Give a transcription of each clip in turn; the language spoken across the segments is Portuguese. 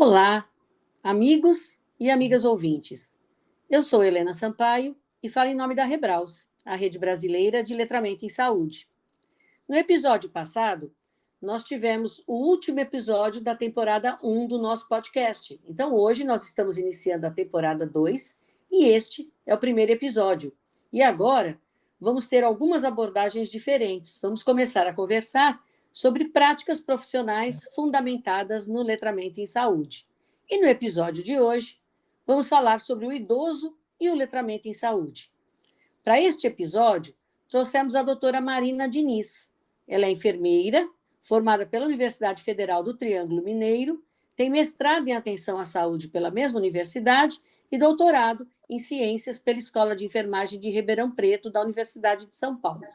Olá, amigos e amigas ouvintes. Eu sou Helena Sampaio e falo em nome da Rebraus, a Rede Brasileira de Letramento em Saúde. No episódio passado, nós tivemos o último episódio da temporada 1 do nosso podcast. Então, hoje nós estamos iniciando a temporada 2 e este é o primeiro episódio. E agora, vamos ter algumas abordagens diferentes. Vamos começar a conversar sobre práticas profissionais fundamentadas no letramento em saúde. E no episódio de hoje, vamos falar sobre o idoso e o letramento em saúde. Para este episódio, trouxemos a doutora Marina Diniz. Ela é enfermeira, formada pela Universidade Federal do Triângulo Mineiro, tem mestrado em atenção à saúde pela mesma universidade e doutorado em ciências pela Escola de Enfermagem de Ribeirão Preto, da Universidade de São Paulo.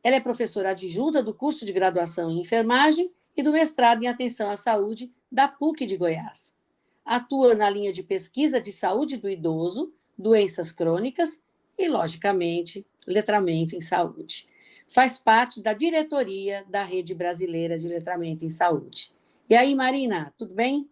Ela é professora adjunta do curso de graduação em enfermagem e do mestrado em atenção à saúde da PUC de Goiás. Atua na linha de pesquisa de saúde do idoso, doenças crônicas e, logicamente, letramento em saúde. Faz parte da diretoria da Rede Brasileira de Letramento em Saúde. E aí, Marina, tudo bem?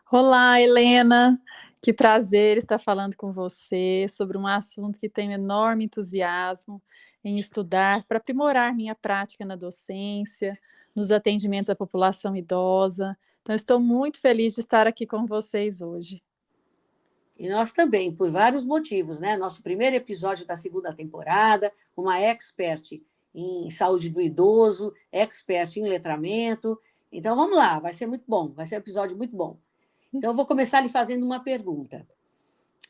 Olá, Helena. Que prazer estar falando com você sobre um assunto que tenho enorme entusiasmo em estudar para aprimorar minha prática na docência, nos atendimentos à população idosa. Então, estou muito feliz de estar aqui com vocês hoje. E nós também, por vários motivos, né? Nosso primeiro episódio da segunda temporada, uma expert em saúde do idoso, expert em letramento. Então, vamos lá, vai ser muito bom, vai ser um episódio muito bom. Então, eu vou começar lhe fazendo uma pergunta.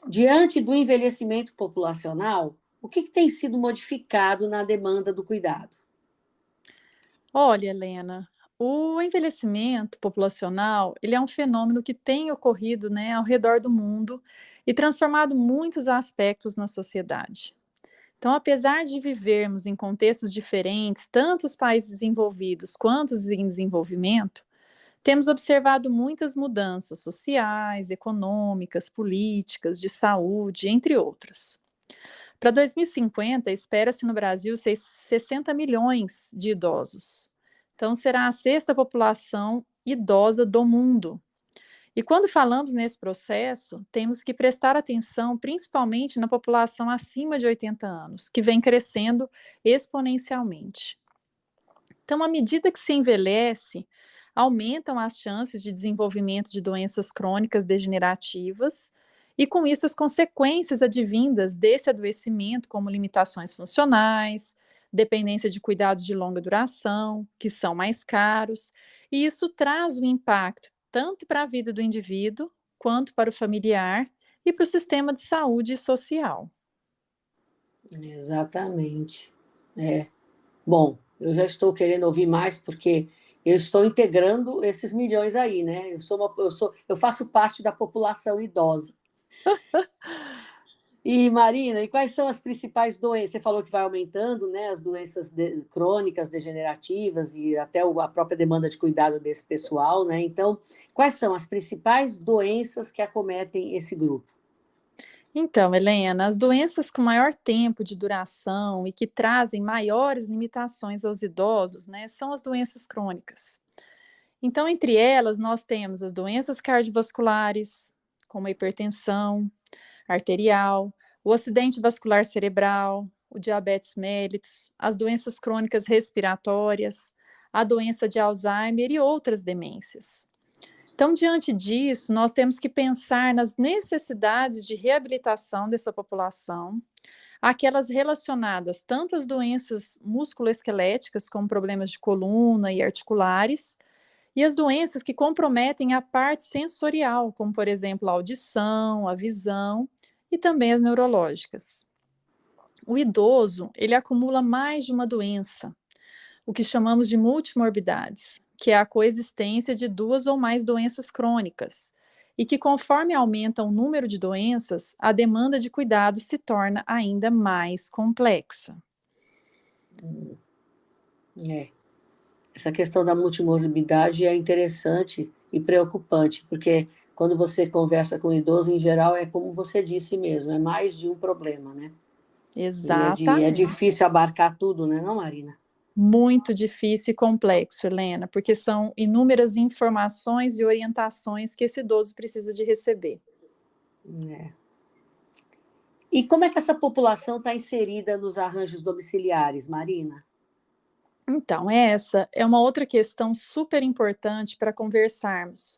Diante do envelhecimento populacional, o que tem sido modificado na demanda do cuidado? Olha, Helena, o envelhecimento populacional, ele é um fenômeno que tem ocorrido, né, ao redor do mundo e transformado muitos aspectos na sociedade. Então, apesar de vivermos em contextos diferentes, tanto os países desenvolvidos quanto os em desenvolvimento, temos observado muitas mudanças sociais, econômicas, políticas, de saúde, entre outras. Para 2050, espera-se no Brasil 60 milhões de idosos. Então, será a sexta população idosa do mundo. E quando falamos nesse processo, temos que prestar atenção principalmente na população acima de 80 anos, que vem crescendo exponencialmente. Então, à medida que se envelhece, aumentam as chances de desenvolvimento de doenças crônicas degenerativas, e com isso as consequências advindas desse adoecimento, como limitações funcionais, dependência de cuidados de longa duração, que são mais caros, e isso traz um impacto tanto para a vida do indivíduo, quanto para o familiar e para o sistema de saúde social. Exatamente. Bom, eu já estou querendo ouvir mais porque eu estou integrando esses milhões aí, né? Eu faço parte da população idosa. E, Marina, e quais são as principais doenças? Você falou que vai aumentando, né, as doenças crônicas, degenerativas e até a própria demanda de cuidado desse pessoal, né? Então, quais são as principais doenças que acometem esse grupo? Então, Helena, as doenças com maior tempo de duração e que trazem maiores limitações aos idosos, né, são as doenças crônicas. Então, entre elas, nós temos as doenças cardiovasculares, como a hipertensão arterial, o acidente vascular cerebral, o diabetes mellitus, as doenças crônicas respiratórias, a doença de Alzheimer e outras demências. Então, diante disso, nós temos que pensar nas necessidades de reabilitação dessa população, aquelas relacionadas tanto às doenças musculoesqueléticas, como problemas de coluna e articulares, e as doenças que comprometem a parte sensorial, como, por exemplo, a audição, a visão e também as neurológicas. O idoso, ele acumula mais de uma doença, o que chamamos de multimorbidades, que é a coexistência de duas ou mais doenças crônicas, e que conforme aumenta o número de doenças, a demanda de cuidados se torna ainda mais complexa. Essa questão da multimorbidade é interessante e preocupante, porque quando você conversa com o idoso, em geral, é como você disse mesmo, é mais de um problema, né? E é Exatamente. difícil abarcar tudo, né, não, Marina? Muito difícil e complexo, Helena, porque são inúmeras informações e orientações que esse idoso precisa de receber. É. E como é que essa população está inserida nos arranjos domiciliares, Marina? Então, essa é uma outra questão super importante para conversarmos,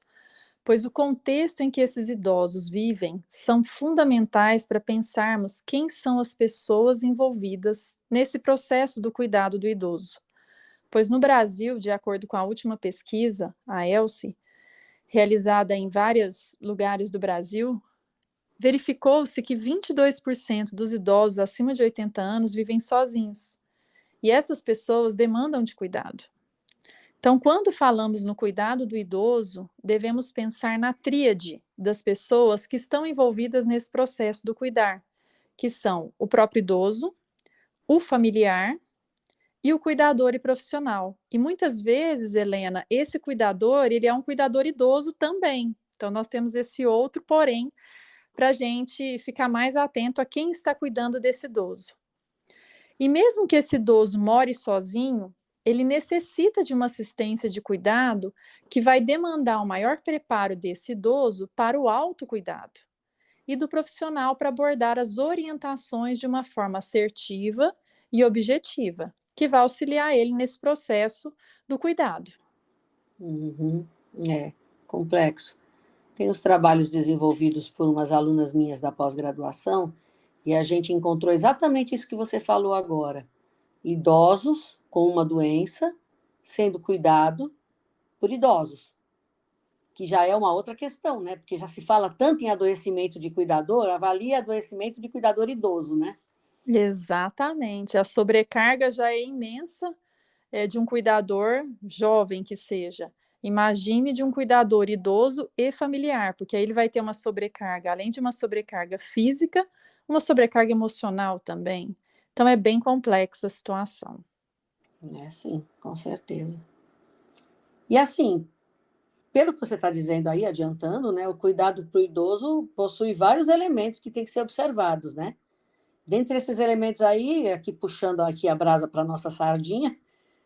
pois o contexto em que esses idosos vivem são fundamentais para pensarmos quem são as pessoas envolvidas nesse processo do cuidado do idoso. Pois no Brasil, de acordo com a última pesquisa, a ELSE, realizada em vários lugares do Brasil, verificou-se que 22% dos idosos acima de 80 anos vivem sozinhos. E essas pessoas demandam de cuidado. Então, quando falamos no cuidado do idoso, devemos pensar na tríade das pessoas que estão envolvidas nesse processo do cuidar, que são o próprio idoso, o familiar e o cuidador e profissional. E muitas vezes, Helena, esse cuidador, ele é um cuidador idoso também. Então, nós temos esse outro, porém, para a gente ficar mais atento a quem está cuidando desse idoso. E mesmo que esse idoso more sozinho, ele necessita de uma assistência de cuidado que vai demandar um maior preparo desse idoso para o autocuidado e do profissional para abordar as orientações de uma forma assertiva e objetiva, que vai auxiliar ele nesse processo do cuidado. Uhum. É complexo. Tem os trabalhos desenvolvidos por umas alunas minhas da pós-graduação e a gente encontrou exatamente isso que você falou agora. Idosos com uma doença sendo cuidado por idosos, que já é uma outra questão, né? Porque já se fala tanto em adoecimento de cuidador, avalia adoecimento de cuidador idoso, né? Exatamente, a sobrecarga já é imensa, de um cuidador jovem que seja. Imagine de um cuidador idoso e familiar, porque aí ele vai ter uma sobrecarga, além de uma sobrecarga física, uma sobrecarga emocional também. Então é bem complexa a situação. É sim, com certeza. E assim, pelo que você está dizendo aí, adiantando, né, o cuidado para o idoso possui vários elementos que têm que ser observados, né? Dentre esses elementos aí, aqui puxando aqui a brasa para a nossa sardinha,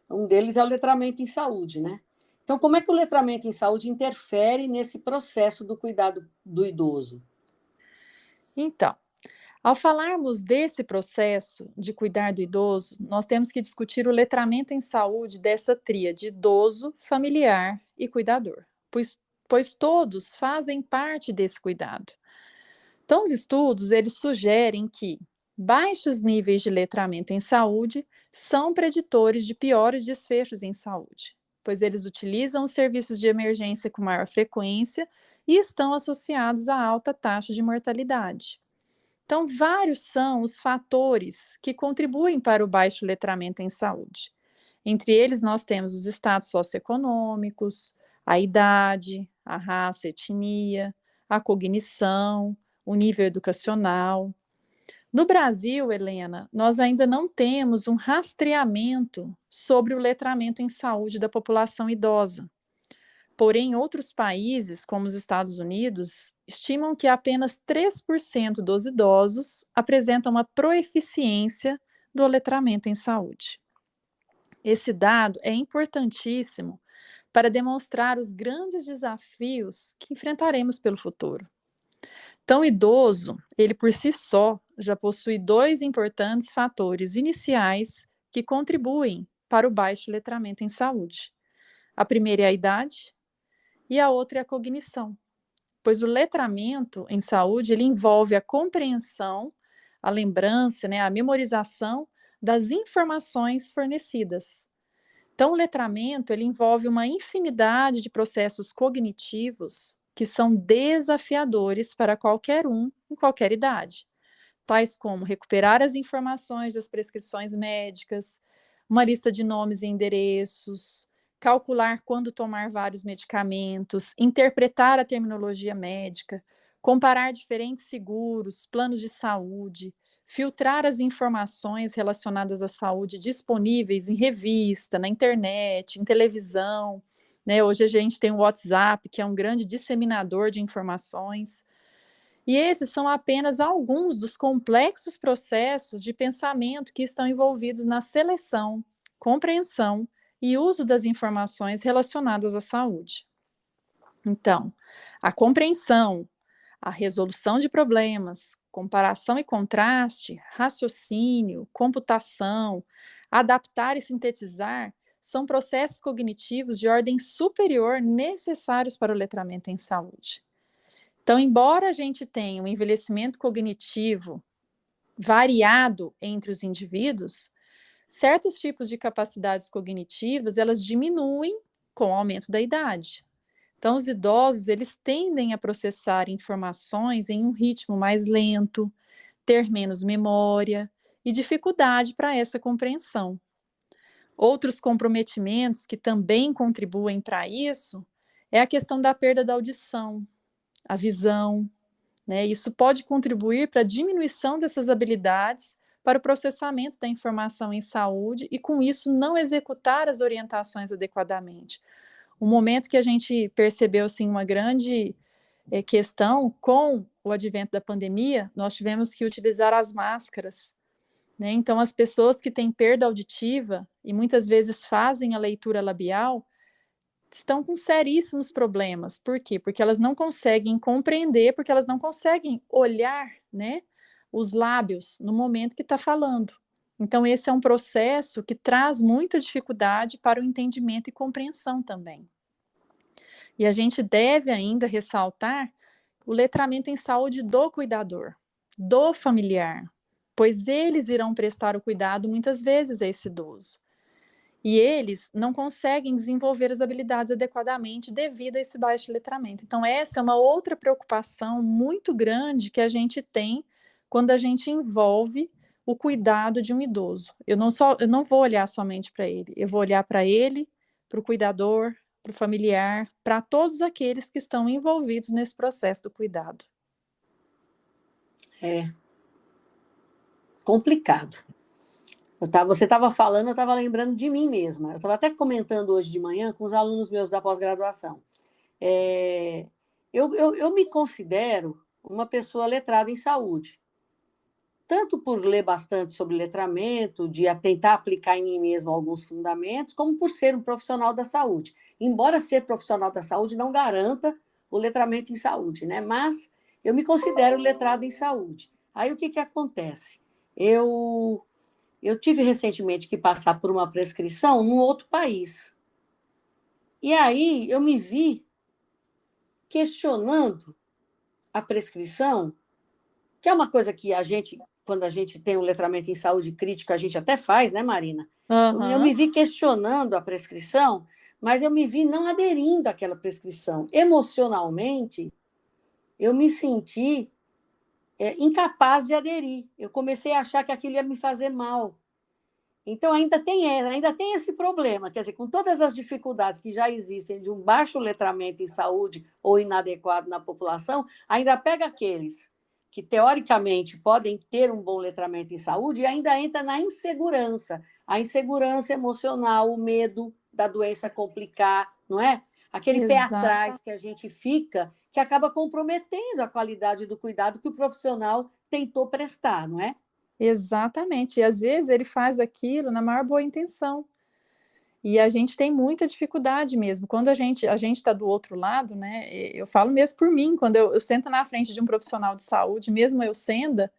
um deles é o letramento em saúde, né? Então, como é que o letramento em saúde interfere nesse processo do cuidado do idoso? Então, ao falarmos desse processo de cuidar do idoso, nós temos que discutir o letramento em saúde dessa tríade idoso, familiar e cuidador, pois todos fazem parte desse cuidado. Então, os estudos, eles sugerem que baixos níveis de letramento em saúde são preditores de piores desfechos em saúde, pois eles utilizam os serviços de emergência com maior frequência e estão associados a alta taxa de mortalidade. Então, vários são os fatores que contribuem para o baixo letramento em saúde. Entre eles, nós temos os estados socioeconômicos, a idade, a raça, a etnia, a cognição, o nível educacional. No Brasil, Helena, nós ainda não temos um rastreamento sobre o letramento em saúde da população idosa. Porém, outros países, como os Estados Unidos, estimam que apenas 3% dos idosos apresentam uma proeficiência do letramento em saúde. Esse dado é importantíssimo para demonstrar os grandes desafios que enfrentaremos pelo futuro. Então, o idoso, ele por si só, já possui dois importantes fatores iniciais que contribuem para o baixo letramento em saúde. A primeira é a idade e a outra é a cognição, pois o letramento em saúde ele envolve a compreensão, a lembrança, né, a memorização das informações fornecidas. Então, o letramento ele envolve uma infinidade de processos cognitivos que são desafiadores para qualquer um, em qualquer idade, tais como recuperar as informações das prescrições médicas, uma lista de nomes e endereços, calcular quando tomar vários medicamentos, interpretar a terminologia médica, comparar diferentes seguros, planos de saúde, filtrar as informações relacionadas à saúde disponíveis em revista, na internet, em televisão. Né? Hoje a gente tem o WhatsApp, que é um grande disseminador de informações. E esses são apenas alguns dos complexos processos de pensamento que estão envolvidos na seleção, compreensão e uso das informações relacionadas à saúde. Então, a compreensão, a resolução de problemas, comparação e contraste, raciocínio, computação, adaptar e sintetizar são processos cognitivos de ordem superior necessários para o letramento em saúde. Então, embora a gente tenha um envelhecimento cognitivo variado entre os indivíduos, certos tipos de capacidades cognitivas, elas diminuem com o aumento da idade. Então, os idosos, eles tendem a processar informações em um ritmo mais lento, ter menos memória e dificuldade para essa compreensão. Outros comprometimentos que também contribuem para isso é a questão da perda da audição, a visão, né? Isso pode contribuir para a diminuição dessas habilidades para o processamento da informação em saúde e, com isso, não executar as orientações adequadamente. Um momento que a gente percebeu assim, uma grande questão com o advento da pandemia, nós tivemos que utilizar as máscaras, né? Então, as pessoas que têm perda auditiva e muitas vezes fazem a leitura labial estão com seríssimos problemas. Por quê? Porque elas não conseguem compreender, porque elas não conseguem olhar, né, os lábios no momento que está falando. Então, esse é um processo que traz muita dificuldade para o entendimento e compreensão também. E a gente deve ainda ressaltar o letramento em saúde do cuidador, do familiar, pois eles irão prestar o cuidado muitas vezes a esse idoso. E eles não conseguem desenvolver as habilidades adequadamente devido a esse baixo letramento. Então, essa é uma outra preocupação muito grande que a gente tem quando a gente envolve o cuidado de um idoso. Eu não vou olhar somente para ele, eu vou olhar para ele, para o cuidador, para o familiar, para todos aqueles que estão envolvidos nesse processo do cuidado. É complicado. Você estava falando, eu estava lembrando de mim mesma. Eu estava até comentando hoje de manhã com os alunos meus da pós-graduação. Eu me considero uma pessoa letrada em saúde, tanto por ler bastante sobre letramento, de tentar aplicar em mim mesma alguns fundamentos, como por ser um profissional da saúde. Embora ser profissional da saúde não garanta o letramento em saúde, né? Mas eu me considero letrada em saúde. Aí o que acontece? Eu tive recentemente que passar por uma prescrição num outro país. E aí eu me vi questionando a prescrição, que é uma coisa que a gente, quando a gente tem um letramento em saúde crítico, a gente até faz, né, Marina? Eu me vi questionando a prescrição, mas eu me vi não aderindo àquela prescrição. Emocionalmente, eu me senti incapaz de aderir. Eu comecei a achar que aquilo ia me fazer mal. Então, ainda tem esse problema, quer dizer, com todas as dificuldades que já existem de um baixo letramento em saúde ou inadequado na população, ainda pega aqueles que, teoricamente, podem ter um bom letramento em saúde e ainda entra na insegurança, a insegurança emocional, o medo da doença complicar, não é? Aquele pé atrás que a gente fica, que acaba comprometendo a qualidade do cuidado que o profissional tentou prestar, não é? Exatamente, e às vezes ele faz aquilo na maior boa intenção. E a gente tem muita dificuldade mesmo. Quando a gente está do outro lado, né? Eu falo mesmo por mim, quando eu sento na frente de um profissional de saúde, mesmo eu sendo,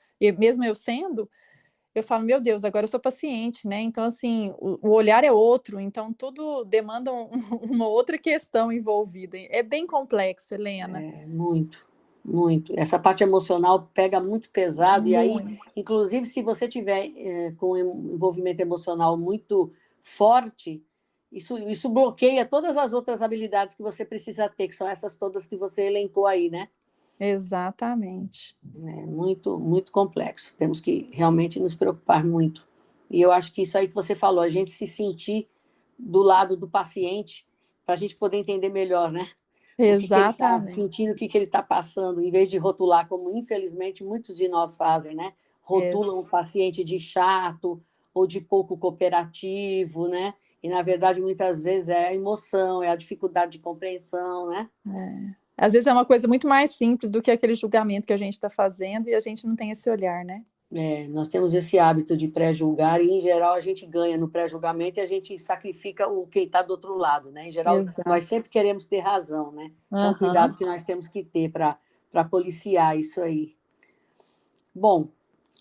eu falo, meu Deus, agora eu sou paciente, né? Então, assim, o olhar é outro, então tudo demanda uma outra questão envolvida. É bem complexo, Helena. Muito, muito. Essa parte emocional pega muito pesado, Muito. e aí, inclusive, se você tiver com um envolvimento emocional muito forte, isso bloqueia todas as outras habilidades que você precisa ter, que são essas todas que você elencou aí, né? Exatamente. É muito, muito complexo. Temos que realmente nos preocupar muito. E eu acho que isso aí que você falou, a gente se sentir do lado do paciente, para a gente poder entender melhor, né? O que ele está sentindo, o que ele está passando, em vez de rotular, como infelizmente muitos de nós fazem, né? Rotulam o paciente de chato ou de pouco cooperativo, né? E, na verdade, muitas vezes é a emoção, é a dificuldade de compreensão, né? Às vezes é uma coisa muito mais simples do que aquele julgamento que a gente está fazendo e a gente não tem esse olhar, né? Nós temos esse hábito de pré-julgar e, em geral, a gente ganha no pré-julgamento e a gente sacrifica quem está do outro lado, né? Em geral, nós Exato. sempre queremos ter razão, né? Isso é um Aham. cuidado que nós temos que ter para policiar isso aí. Bom,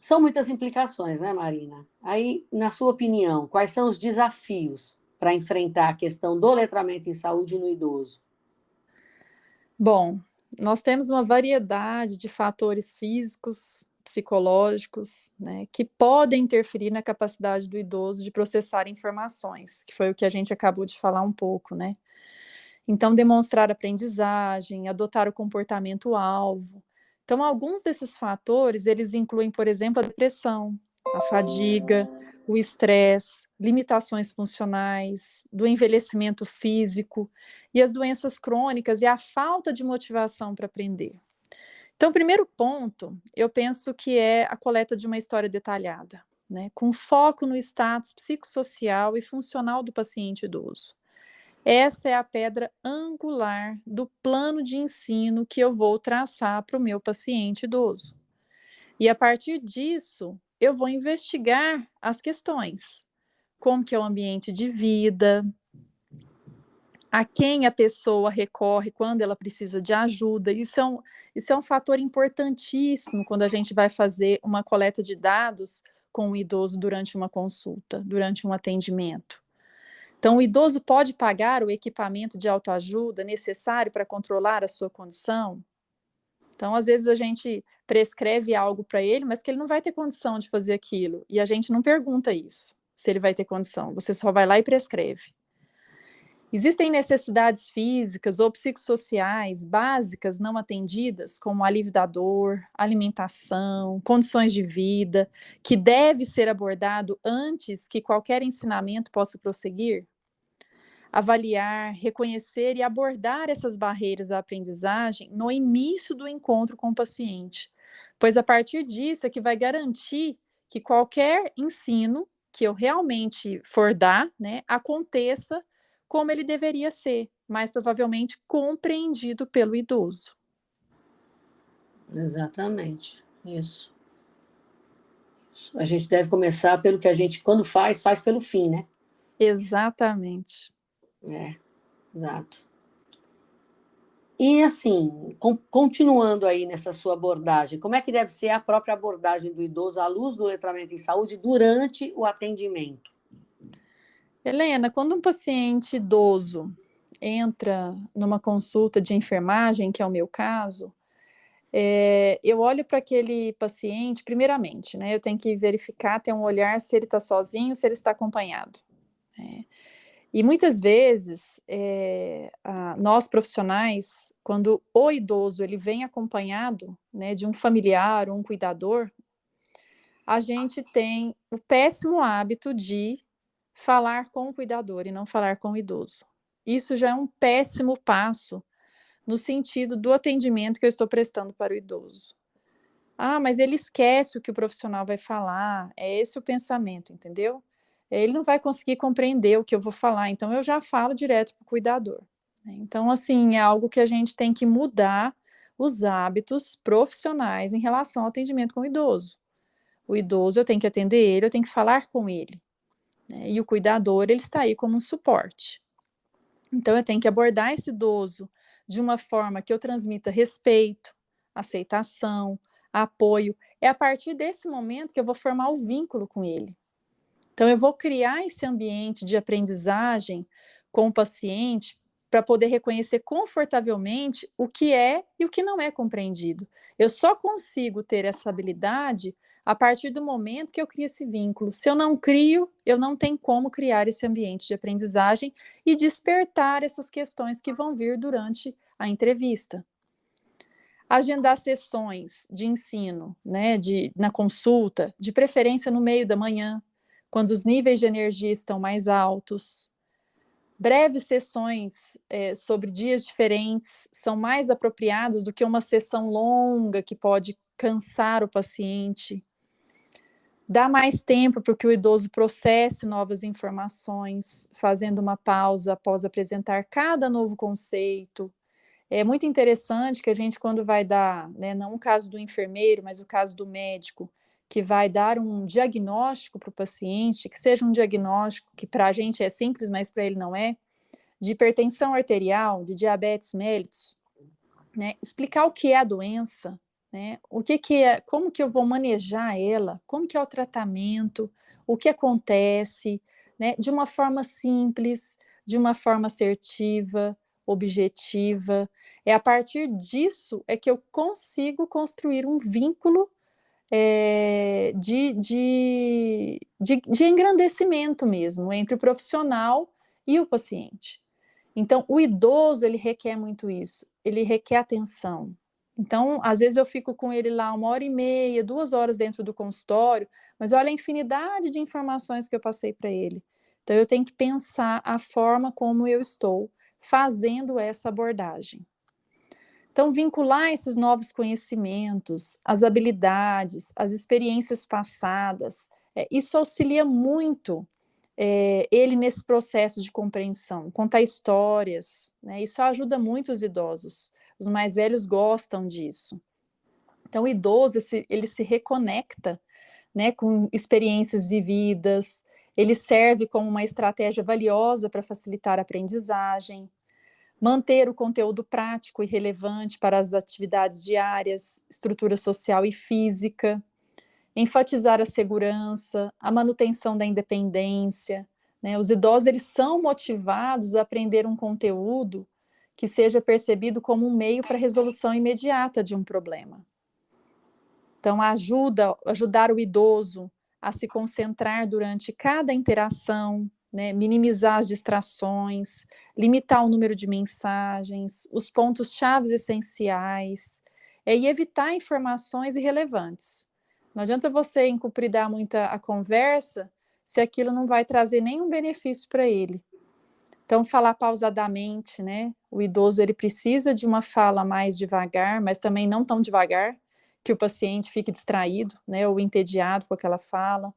são muitas implicações, né, Marina? Aí, na sua opinião, quais são os desafios para enfrentar a questão do letramento em saúde no idoso? Bom, nós temos uma variedade de fatores físicos, psicológicos, né, que podem interferir na capacidade do idoso de processar informações, que foi o que a gente acabou de falar um pouco, né? Então, demonstrar aprendizagem, adotar o comportamento-alvo. Então, alguns desses fatores, eles incluem, por exemplo, a depressão, a fadiga, o estresse, limitações funcionais, do envelhecimento físico e as doenças crônicas e a falta de motivação para aprender. Então, o primeiro ponto, eu penso que é a coleta de uma história detalhada, né, com foco no status psicossocial e funcional do paciente idoso. Essa é a pedra angular do plano de ensino que eu vou traçar para o meu paciente idoso. E a partir disso, eu vou investigar as questões. Como que é o ambiente de vida, a quem a pessoa recorre quando ela precisa de ajuda. Isso é um fator importantíssimo quando a gente vai fazer uma coleta de dados com o idoso durante uma consulta, durante um atendimento. Então, o idoso pode pagar o equipamento de autoajuda necessário para controlar a sua condição? Então, às vezes, a gente prescreve algo para ele, mas que ele não vai ter condição de fazer aquilo. E a gente não pergunta isso, se ele vai ter condição. Você só vai lá e prescreve. Existem necessidades físicas ou psicossociais básicas não atendidas, como alívio da dor, alimentação, condições de vida, que deve ser abordado antes que qualquer ensinamento possa prosseguir? Avaliar, reconhecer e abordar essas barreiras à aprendizagem no início do encontro com o paciente, pois a partir disso é que vai garantir que qualquer ensino que eu realmente for dar, né, aconteça como ele deveria ser, mais provavelmente compreendido pelo idoso. Exatamente, isso. A gente deve começar pelo que a gente, quando faz pelo fim, né? Exatamente. É, exato. E assim, continuando aí nessa sua abordagem, como é que deve ser a própria abordagem do idoso à luz do letramento em saúde durante o atendimento? Helena, quando um paciente idoso entra numa consulta de enfermagem, que é o meu caso, eu olho para aquele paciente, primeiramente, né? Eu tenho que verificar, ter um olhar se ele está sozinho, se ele está acompanhado. Né? E muitas vezes, nós profissionais, quando o idoso ele vem acompanhado, né, de um familiar ou um cuidador, a gente tem o péssimo hábito de falar com o cuidador e não falar com o idoso. Isso já é um péssimo passo no sentido do atendimento que eu estou prestando para o idoso. Ah, mas ele esquece o que o profissional vai falar, é esse o pensamento, entendeu? Ele não vai conseguir compreender o que eu vou falar, então eu já falo direto para o cuidador. Né? Então, assim, é algo que a gente tem que mudar os hábitos profissionais em relação ao atendimento com o idoso. O idoso, eu tenho que atender ele, eu tenho que falar com ele. Né? E o cuidador, ele está aí como um suporte. Então, eu tenho que abordar esse idoso de uma forma que eu transmita respeito, aceitação, apoio. É a partir desse momento que eu vou formar o vínculo com ele. Então, eu vou criar esse ambiente de aprendizagem com o paciente para poder reconhecer confortavelmente o que é e o que não é compreendido. Eu só consigo ter essa habilidade a partir do momento que eu crio esse vínculo. Se eu não crio, eu não tenho como criar esse ambiente de aprendizagem e despertar essas questões que vão vir durante a entrevista. Agendar sessões de ensino, né, na consulta, de preferência no meio da manhã, quando os níveis de energia estão mais altos. Breves sessões sobre dias diferentes são mais apropriadas do que uma sessão longa que pode cansar o paciente. Dá mais tempo para que o idoso processe novas informações, fazendo uma pausa após apresentar cada novo conceito. É muito interessante que a gente, quando vai dar, né, não o caso do enfermeiro, mas o caso do médico, que vai dar um diagnóstico para o paciente, que seja um diagnóstico que para a gente é simples, mas para ele não é, de hipertensão arterial, de diabetes mellitus, né? Explicar o que é a doença, né? O que é, como que eu vou manejar ela, como que é o tratamento, o que acontece, né? De uma forma simples, de uma forma assertiva, objetiva. É a partir disso é que eu consigo construir um vínculo de engrandecimento mesmo entre o profissional e o paciente. Então, o idoso, ele requer muito isso, ele requer atenção. Então, às vezes eu fico com ele lá 1h30, 2 horas dentro do consultório, mas olha a infinidade de informações que eu passei para ele. Então, eu tenho que pensar a forma como eu estou fazendo essa abordagem. Então, vincular esses novos conhecimentos, as habilidades, as experiências passadas, isso auxilia muito ele nesse processo de compreensão, contar histórias, né? Isso ajuda muito os idosos. Os mais velhos gostam disso. Então, o idoso, ele se reconecta, né, com experiências vividas, ele serve como uma estratégia valiosa para facilitar a aprendizagem, manter o conteúdo prático e relevante para as atividades diárias, estrutura social e física, enfatizar a segurança, a manutenção da independência, né? Os idosos, eles são motivados a aprender um conteúdo que seja percebido como um meio para a resolução imediata de um problema. Então, ajudar o idoso a se concentrar durante cada interação, né, minimizar as distrações, limitar o número de mensagens, os pontos-chave essenciais, e evitar informações irrelevantes. Não adianta você encupridar muito a conversa se aquilo não vai trazer nenhum benefício para ele. Então, falar pausadamente, né? O idoso, ele precisa de uma fala mais devagar, mas também não tão devagar, que o paciente fique distraído, né, ou entediado com aquela fala.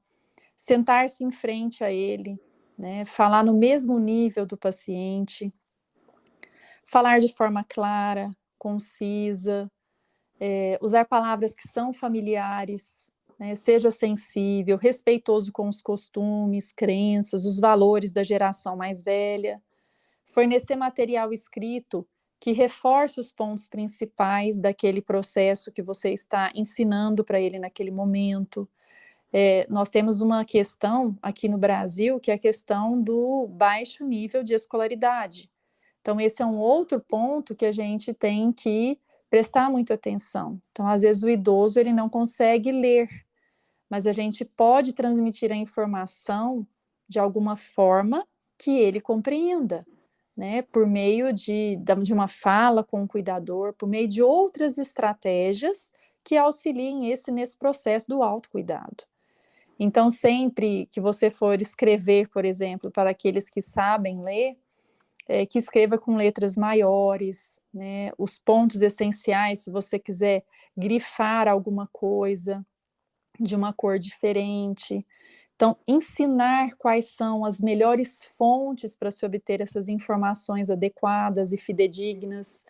Sentar-se em frente a ele, né, falar no mesmo nível do paciente, falar de forma clara, concisa, usar palavras que são familiares, né, seja sensível, respeitoso com os costumes, crenças, os valores da geração mais velha, fornecer material escrito que reforce os pontos principais daquele processo que você está ensinando para ele naquele momento. Nós temos uma questão aqui no Brasil, que é a questão do baixo nível de escolaridade. Então, esse é um outro ponto que a gente tem que prestar muita atenção. Então, às vezes o idoso ele não consegue ler, mas a gente pode transmitir a informação de alguma forma que ele compreenda, né? Por meio de uma fala com o cuidador, por meio de outras estratégias que auxiliem nesse processo do autocuidado. Então, sempre que você for escrever, por exemplo, para aqueles que sabem ler, que escreva com letras maiores, né? Os pontos essenciais, se você quiser grifar alguma coisa de uma cor diferente. Então, ensinar quais são as melhores fontes para se obter essas informações adequadas e fidedignas.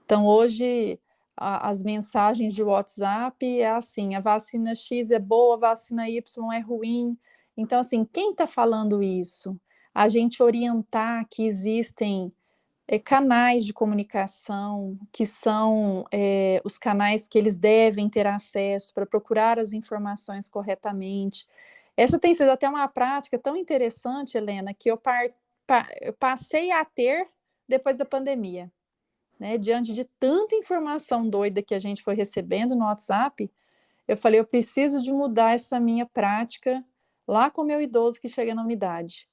Então, hoje, as mensagens de WhatsApp é assim, a vacina X é boa, a vacina Y é ruim. Então, assim, quem está falando isso? A gente orientar que existem canais de comunicação, que são os canais que eles devem ter acesso para procurar as informações corretamente. Essa tem sido até uma prática tão interessante, Helena, que eu passei a ter depois da pandemia. Né? Diante de tanta informação doida que a gente foi recebendo no WhatsApp, eu falei, eu preciso de mudar essa minha prática lá com o meu idoso que chega na unidade.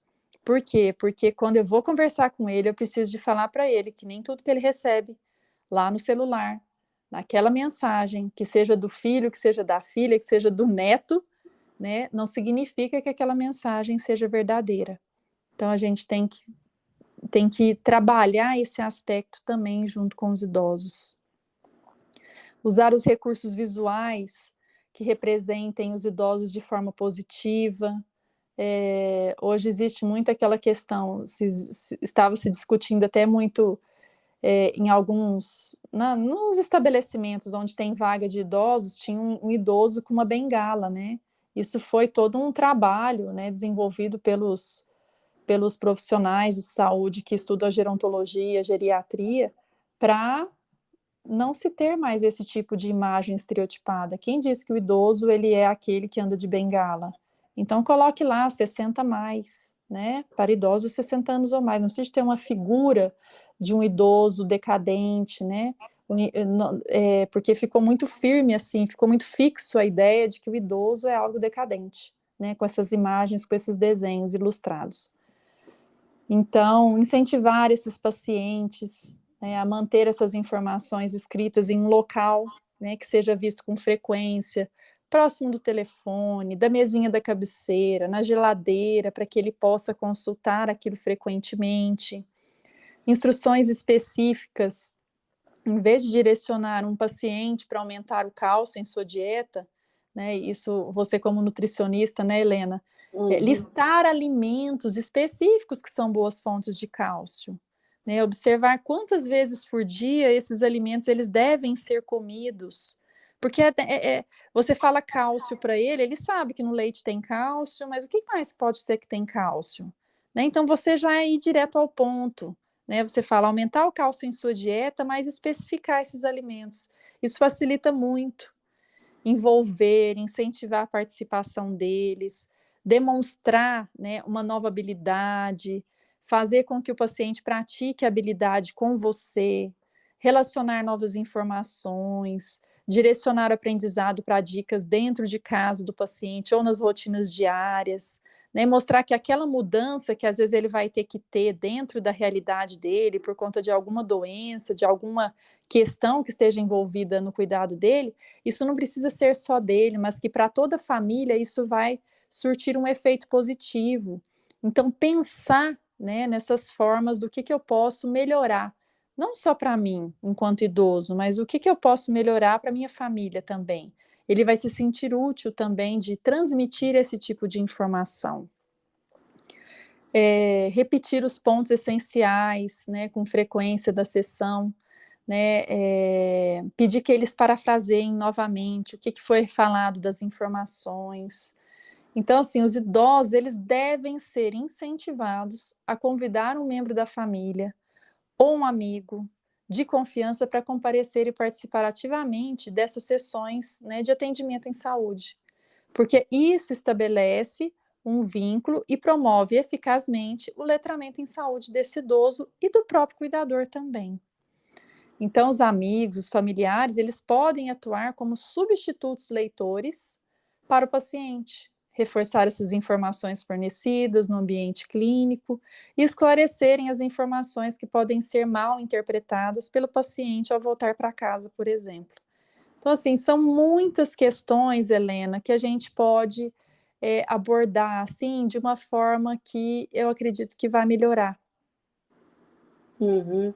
Por quê? Porque quando eu vou conversar com ele, eu preciso de falar para ele que nem tudo que ele recebe lá no celular, naquela mensagem, que seja do filho, que seja da filha, que seja do neto, né, não significa que aquela mensagem seja verdadeira. Então, a gente tem que trabalhar esse aspecto também junto com os idosos. Usar os recursos visuais que representem os idosos de forma positiva. Hoje existe muito aquela questão, estava se discutindo até muito em nos estabelecimentos onde tem vaga de idosos, tinha um idoso com uma bengala, né? Isso foi todo um trabalho, né, desenvolvido pelos profissionais de saúde que estudam a gerontologia, a geriatria, para não se ter mais esse tipo de imagem estereotipada. Quem diz que o idoso ele é aquele que anda de bengala? Então coloque lá 60 mais, né? Para idosos 60 anos ou mais. Não precisa ter uma figura de um idoso decadente, né? Porque ficou muito firme assim, ficou muito fixo a ideia de que o idoso é algo decadente, né? Com essas imagens, com esses desenhos ilustrados. Então, incentivar esses pacientes, né, a manter essas informações escritas em um local, né, que seja visto com frequência, próximo do telefone, da mesinha da cabeceira, na geladeira, para que ele possa consultar aquilo frequentemente. Instruções específicas, em vez de direcionar um paciente para aumentar o cálcio em sua dieta, né, isso você como nutricionista, né, Helena, listar alimentos específicos que são boas fontes de cálcio, né, observar quantas vezes por dia esses alimentos eles devem ser comidos, porque você fala cálcio para ele, ele sabe que no leite tem cálcio, mas o que mais pode ter que tem cálcio? Né? Então você já ir direto ao ponto, né? Você fala aumentar o cálcio em sua dieta, mas especificar esses alimentos. Isso facilita muito envolver, incentivar a participação deles, demonstrar, né, uma nova habilidade, fazer com que o paciente pratique a habilidade com você, relacionar novas informações, direcionar o aprendizado para dicas dentro de casa do paciente ou nas rotinas diárias, né, mostrar que aquela mudança que às vezes ele vai ter que ter dentro da realidade dele por conta de alguma doença, de alguma questão que esteja envolvida no cuidado dele, isso não precisa ser só dele, mas que para toda a família isso vai surtir um efeito positivo. Então, pensar, né, nessas formas do que eu posso melhorar, não só para mim, enquanto idoso, mas o que eu posso melhorar para minha família também. Ele vai se sentir útil também de transmitir esse tipo de informação. Repetir os pontos essenciais, né, com frequência da sessão, né, pedir que eles parafraseiem novamente o que foi falado das informações. Então, assim, os idosos, eles devem ser incentivados a convidar um membro da família ou um amigo de confiança para comparecer e participar ativamente dessas sessões, né, de atendimento em saúde, porque isso estabelece um vínculo e promove eficazmente o letramento em saúde desse idoso e do próprio cuidador também. Então, os amigos, os familiares, eles podem atuar como substitutos leitores para o paciente, reforçar essas informações fornecidas no ambiente clínico e esclarecerem as informações que podem ser mal interpretadas pelo paciente ao voltar para casa, por exemplo. Então, assim, são muitas questões, Helena, que a gente pode abordar, assim, de uma forma que eu acredito que vai melhorar. Uhum.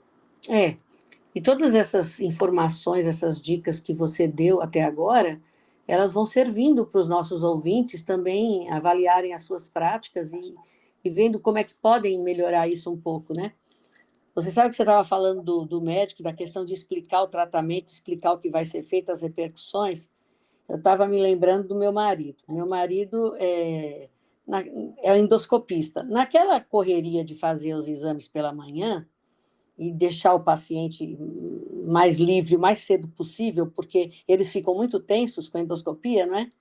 E todas essas informações, essas dicas que você deu até agora, elas vão servindo para os nossos ouvintes também avaliarem as suas práticas e vendo como é que podem melhorar isso um pouco, né? Você sabe que você estava falando do médico, da questão de explicar o tratamento, explicar o que vai ser feito, as repercussões. Eu estava me lembrando do meu marido. Meu marido é endoscopista. Naquela correria de fazer os exames pela manhã, e deixar o paciente mais livre o mais cedo possível, porque eles ficam muito tensos com a endoscopia, não é?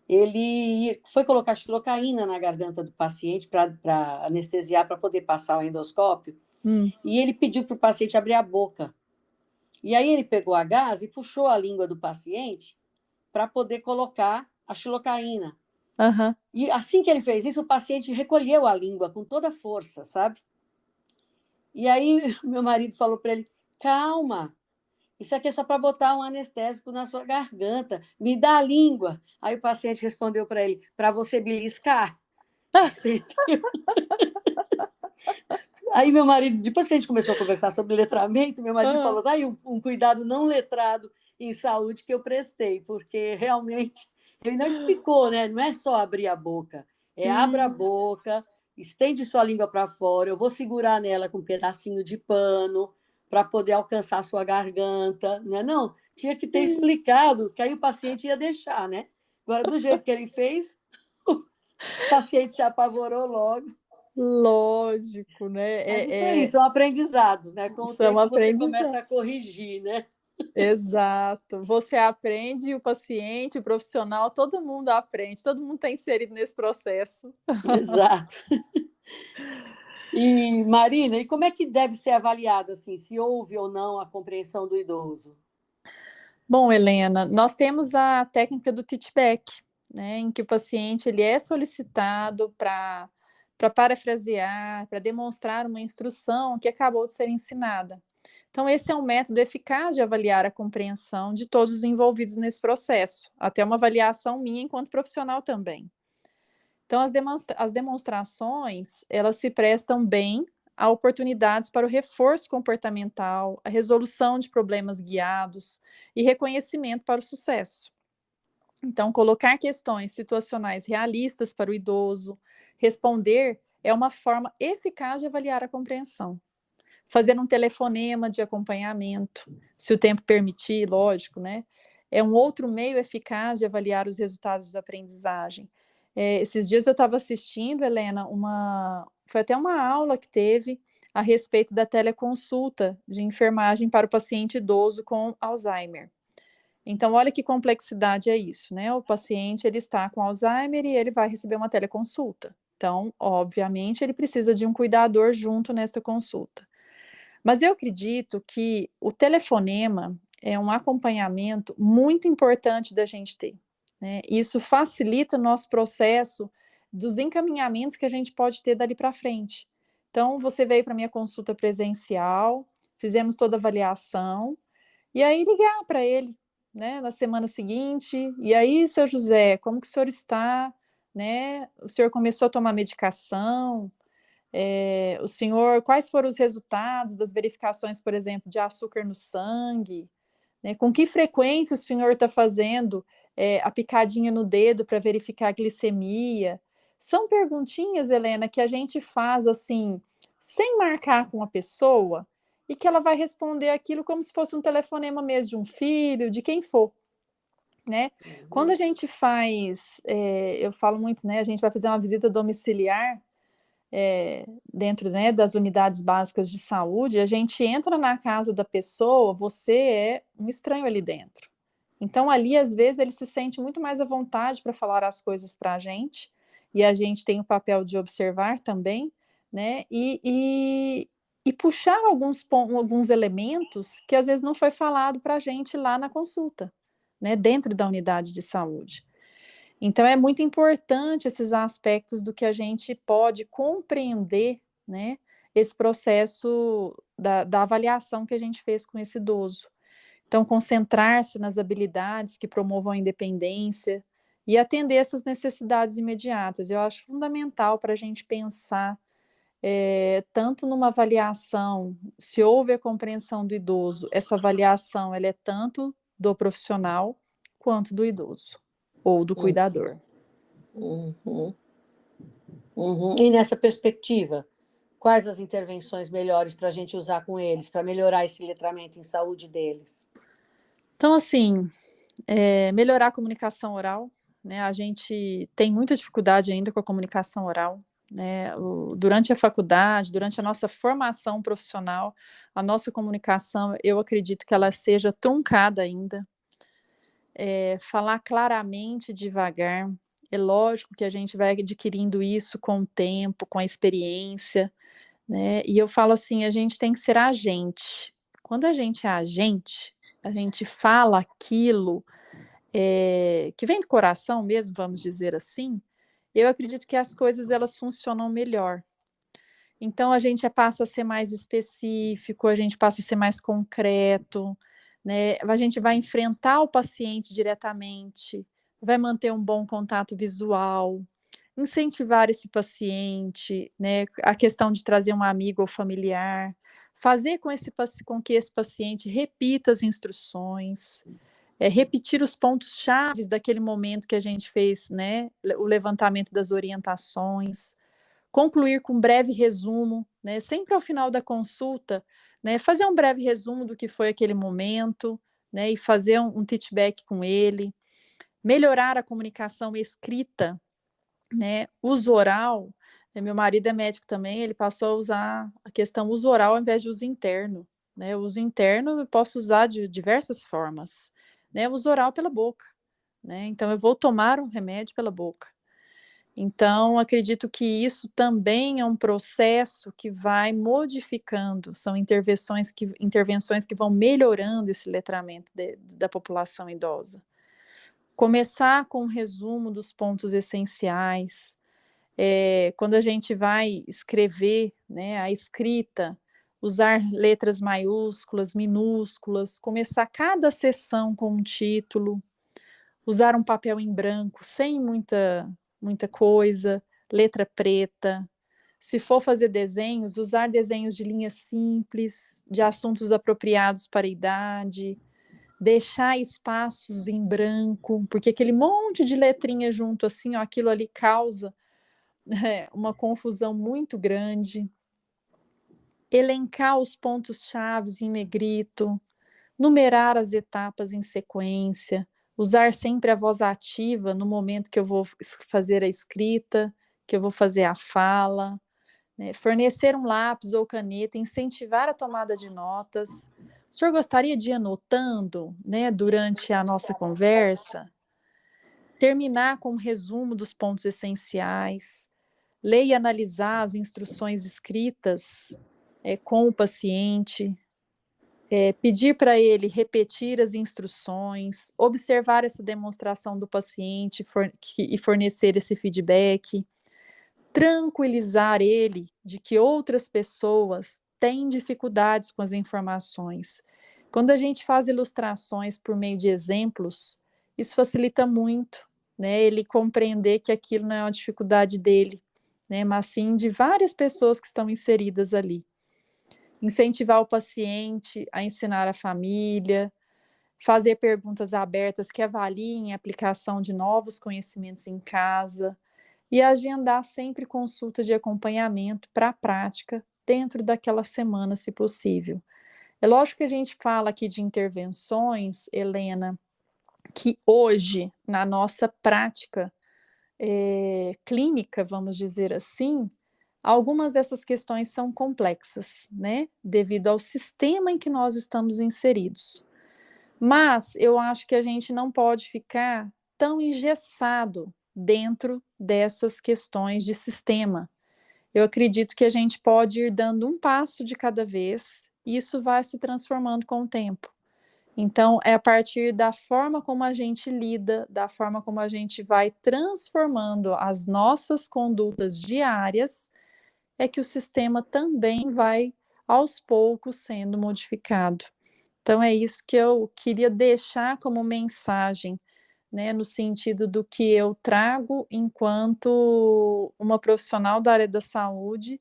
Ele foi colocar xilocaína na garganta do paciente para anestesiar, para poder passar o endoscópio, Hum, e ele pediu para o paciente abrir a boca. E aí ele pegou a gás e puxou a língua do paciente para poder colocar a xilocaína. aham. E assim que ele fez isso, o paciente recolheu a língua com toda a força, sabe? E aí meu marido falou para ele: calma, isso aqui é só para botar um anestésico na sua garganta, me dá a língua. Aí o paciente respondeu para ele: para você beliscar. Aí meu marido, depois que a gente começou a conversar sobre letramento, meu marido Ah, falou: tá aí um cuidado não letrado em saúde que eu prestei, porque realmente ele não explicou, né? Não é só abrir a boca, é abra a sim. boca, estende sua língua para fora, eu vou segurar nela com um pedacinho de pano, para poder alcançar a sua garganta, né? Não, tinha que ter explicado, que aí o paciente ia deixar, né? Agora, do jeito que ele fez, o paciente se apavorou logo. Lógico, né? Mas isso aí, são aprendizados, né? Com o São tempo você começa aprendizados. a corrigir, né? Exato. Você aprende, o paciente, o profissional, todo mundo aprende, todo mundo está inserido nesse processo. Exato. E, Marina, e como é que deve ser avaliado, assim, se houve ou não a compreensão do idoso? Bom, Helena, nós temos a técnica do teachback, né, em que o paciente ele é solicitado para parafrasear, para demonstrar uma instrução que acabou de ser ensinada. Então, esse é um método eficaz de avaliar a compreensão de todos os envolvidos nesse processo, até uma avaliação minha enquanto profissional também. Então, as demonstrações, elas se prestam bem a oportunidades para o reforço comportamental, a resolução de problemas guiados e reconhecimento para o sucesso. Então, colocar questões situacionais realistas para o idoso, responder é uma forma eficaz de avaliar a compreensão. Fazer um telefonema de acompanhamento, se o tempo permitir, lógico, né? É um outro meio eficaz de avaliar os resultados da aprendizagem. Esses dias eu estava assistindo, Helena, foi até uma aula que teve a respeito da teleconsulta de enfermagem para o paciente idoso com Alzheimer. Então, olha que complexidade é isso, né? O paciente ele está com Alzheimer e ele vai receber uma teleconsulta. Então, obviamente, ele precisa de um cuidador junto nessa consulta. Mas eu acredito que o telefonema é um acompanhamento muito importante da gente ter, né? Isso facilita o nosso processo dos encaminhamentos que a gente pode ter dali para frente. Então, você veio para minha consulta presencial, fizemos toda a avaliação, e aí ligar para ele, né, na semana seguinte, e aí, seu José, como que o senhor está, né? O senhor começou a tomar medicação? O senhor, quais foram os resultados das verificações, por exemplo, de açúcar no sangue? Né? Com que frequência o senhor está fazendo a picadinha no dedo para verificar a glicemia? São perguntinhas, Helena, que a gente faz assim, sem marcar com a pessoa, e que ela vai responder aquilo como se fosse um telefonema mesmo de um filho, de quem for. Né? Quando a gente faz, eu falo muito, né? A gente vai fazer uma visita domiciliar, dentro, né, das unidades básicas de saúde, a gente entra na casa da pessoa, você é um estranho ali dentro. Então, ali, às vezes, ele se sente muito mais à vontade para falar as coisas para a gente, e a gente tem o papel de observar também, né, e puxar alguns elementos que às vezes não foi falado para a gente lá na consulta, né, dentro da unidade de saúde. Então, é muito importante esses aspectos do que a gente pode compreender, né, esse processo da avaliação que a gente fez com esse idoso. Então, concentrar-se nas habilidades que promovam a independência e atender essas necessidades imediatas. Eu acho fundamental para a gente pensar, tanto numa avaliação, se houve a compreensão do idoso, essa avaliação ela é tanto do profissional quanto do idoso ou do Hum, cuidador. uhum, uhum. E nessa perspectiva, quais as intervenções melhores para a gente usar com eles, para melhorar esse letramento em saúde deles? Então, assim, melhorar a comunicação oral, né? A gente tem muita dificuldade ainda com a comunicação oral, né? Durante a faculdade, durante a nossa formação profissional, a nossa comunicação, eu acredito que ela seja truncada ainda. Falar claramente, devagar. É lógico que a gente vai adquirindo isso com o tempo, com a experiência, né? E eu falo assim, a gente tem que ser agente. Quando a gente fala aquilo que vem do coração mesmo, vamos dizer assim, eu acredito que as coisas elas funcionam melhor. Então a gente passa a ser mais específico, a gente passa a ser mais concreto, né? A gente vai enfrentar o paciente diretamente, vai manter um bom contato visual, incentivar esse paciente, né? A questão de trazer um amigo ou familiar, fazer com que esse paciente repita as instruções, repetir os pontos chaves daquele momento que a gente fez, né? O levantamento das orientações, concluir com um breve resumo, né? Sempre ao final da consulta, né? Fazer um breve resumo do que foi aquele momento, né? E fazer um feedback com ele, melhorar a comunicação escrita, né? Uso oral. Meu marido é médico também, ele passou a usar a questão uso oral ao invés de uso interno, né? O uso interno eu posso usar de diversas formas, né? O uso oral pela boca, né? Então eu vou tomar um remédio pela boca. Então, acredito que isso também é um processo que vai modificando, são intervenções que vão melhorando esse letramento da população idosa. Começar com um resumo dos pontos essenciais. Quando a gente vai escrever, né, a escrita, usar letras maiúsculas, minúsculas, começar cada sessão com um título, usar um papel em branco, sem muita coisa, letra preta. Se for fazer desenhos, usar desenhos de linhas simples, de assuntos apropriados para a idade, deixar espaços em branco, porque aquele monte de letrinha junto assim, ó, aquilo ali causa uma confusão muito grande. Elencar os pontos chaves em negrito, numerar as etapas em sequência, usar sempre a voz ativa no momento que eu vou fazer a escrita, que eu vou fazer a fala, né? Fornecer um lápis ou caneta, incentivar a tomada de notas. O senhor gostaria de ir anotando, né, durante a nossa conversa? Terminar com um resumo dos pontos essenciais. Ler e analisar as instruções escritas com o paciente, pedir para ele repetir as instruções, observar essa demonstração do paciente e fornecer esse feedback, tranquilizar ele de que outras pessoas têm dificuldades com as informações. Quando a gente faz ilustrações por meio de exemplos, isso facilita muito, né? Ele compreender que aquilo não é uma dificuldade dele, né? Mas sim de várias pessoas que estão inseridas ali. Incentivar o paciente a ensinar a família, fazer perguntas abertas que avaliem a aplicação de novos conhecimentos em casa e agendar sempre consultas de acompanhamento para a prática dentro daquela semana, se possível. É lógico que a gente fala aqui de intervenções, Helena, que hoje, na nossa prática clínica, vamos dizer assim, algumas dessas questões são complexas, né? Devido ao sistema em que nós estamos inseridos. Mas eu acho que a gente não pode ficar tão engessado dentro dessas questões de sistema. Eu acredito que a gente pode ir dando um passo de cada vez e isso vai se transformando com o tempo. Então, é a partir da forma como a gente lida, da forma como a gente vai transformando as nossas condutas diárias, é que o sistema também vai, aos poucos, sendo modificado. Então, é isso que eu queria deixar como mensagem, né, no sentido do que eu trago enquanto uma profissional da área da saúde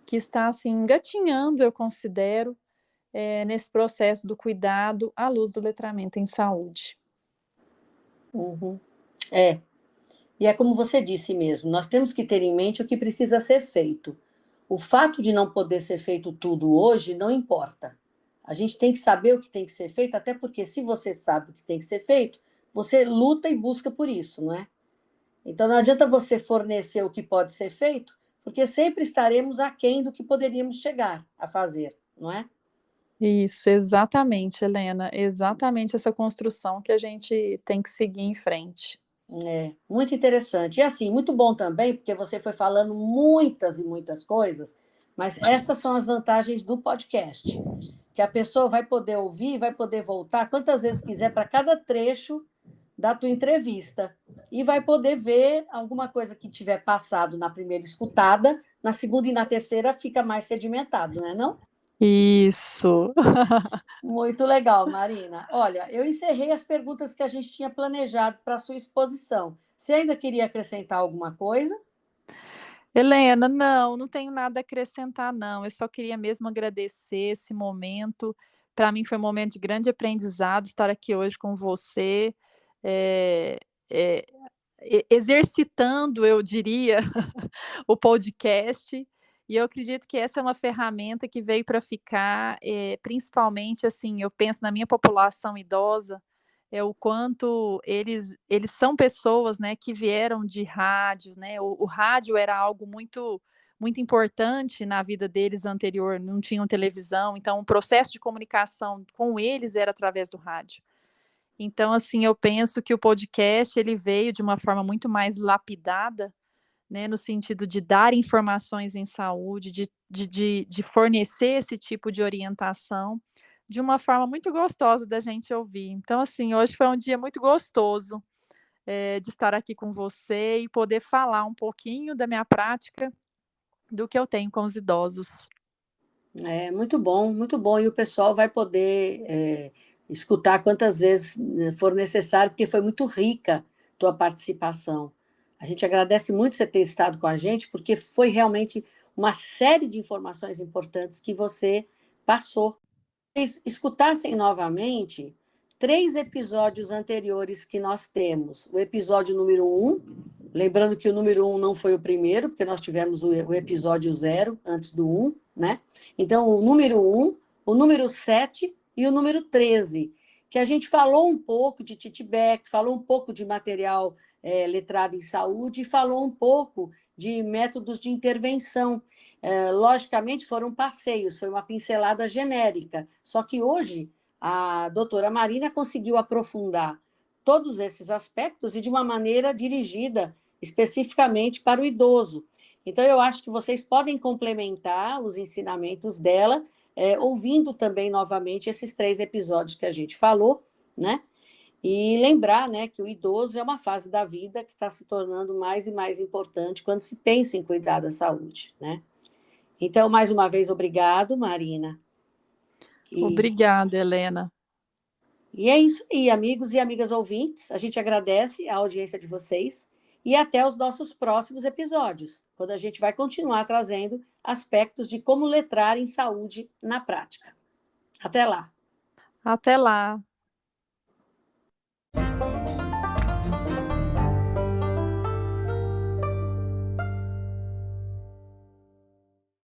que está, assim, engatinhando, eu considero, nesse processo do cuidado à luz do letramento em saúde. Uhum. E é como você disse mesmo, nós temos que ter em mente o que precisa ser feito. O fato de não poder ser feito tudo hoje não importa. A gente tem que saber o que tem que ser feito, até porque se você sabe o que tem que ser feito, você luta e busca por isso, não é? Então não adianta você fornecer o que pode ser feito, porque sempre estaremos aquém do que poderíamos chegar a fazer, não é? Isso, exatamente, Helena, exatamente essa construção que a gente tem que seguir em frente. É, muito interessante. E assim, muito bom também, porque você foi falando muitas e muitas coisas, mas estas são as vantagens do podcast, que a pessoa vai poder ouvir, vai poder voltar quantas vezes quiser para cada trecho da tua entrevista e vai poder ver alguma coisa que tiver passado na primeira escutada, na segunda e na terceira fica mais sedimentado, né, não? Isso. Muito legal, Marina. Olha, eu encerrei as perguntas que a gente tinha planejado para a sua exposição. Você ainda queria acrescentar alguma coisa? Helena, não tenho nada a acrescentar, não. Eu só queria mesmo agradecer esse momento. Para mim foi um momento de grande aprendizado estar aqui hoje com você, eh, eh, exercitando, eu diria, o podcast. E eu acredito que essa é uma ferramenta que veio para ficar, principalmente, assim, eu penso na minha população idosa, é o quanto eles são pessoas, né, que vieram de rádio, né, o rádio era algo muito importante na vida deles anterior, não tinham televisão, então o processo de comunicação com eles era através do rádio. Então, assim, eu penso que o podcast ele veio de uma forma muito mais lapidada, né, no sentido de dar informações em saúde, de fornecer esse tipo de orientação, de uma forma muito gostosa da gente ouvir. Então, assim, hoje foi um dia muito gostoso, de estar aqui com você e poder falar um pouquinho da minha prática, do que eu tenho com os idosos. É muito bom, muito bom. E o pessoal vai poder escutar quantas vezes for necessário, porque foi muito rica tua participação. A gente agradece muito você ter estado com a gente, porque foi realmente uma série de informações importantes que você passou. Escutassem novamente 3 episódios anteriores que nós temos. O episódio número 1, lembrando que o número 1 não foi o primeiro, porque nós tivemos o episódio 0 antes do 1, né? Então, o número 1, o número 7 e o número 13, que a gente falou um pouco de Titbeck, falou um pouco de material letrado em saúde e falou um pouco de métodos de intervenção. Logicamente, foram passeios, foi uma pincelada genérica. Só que hoje a doutora Marina conseguiu aprofundar todos esses aspectos e de uma maneira dirigida especificamente para o idoso. Então, eu acho que vocês podem complementar os ensinamentos dela, ouvindo também novamente esses 3 episódios que a gente falou, né? E lembrar, né, que o idoso é uma fase da vida que está se tornando mais e mais importante quando se pensa em cuidar da saúde, né? Então, mais uma vez, obrigado, Marina. Obrigada, Helena. E é isso aí, amigos e amigas ouvintes. A gente agradece a audiência de vocês e até os nossos próximos episódios, quando a gente vai continuar trazendo aspectos de como letrar em saúde na prática. Até lá! Até lá.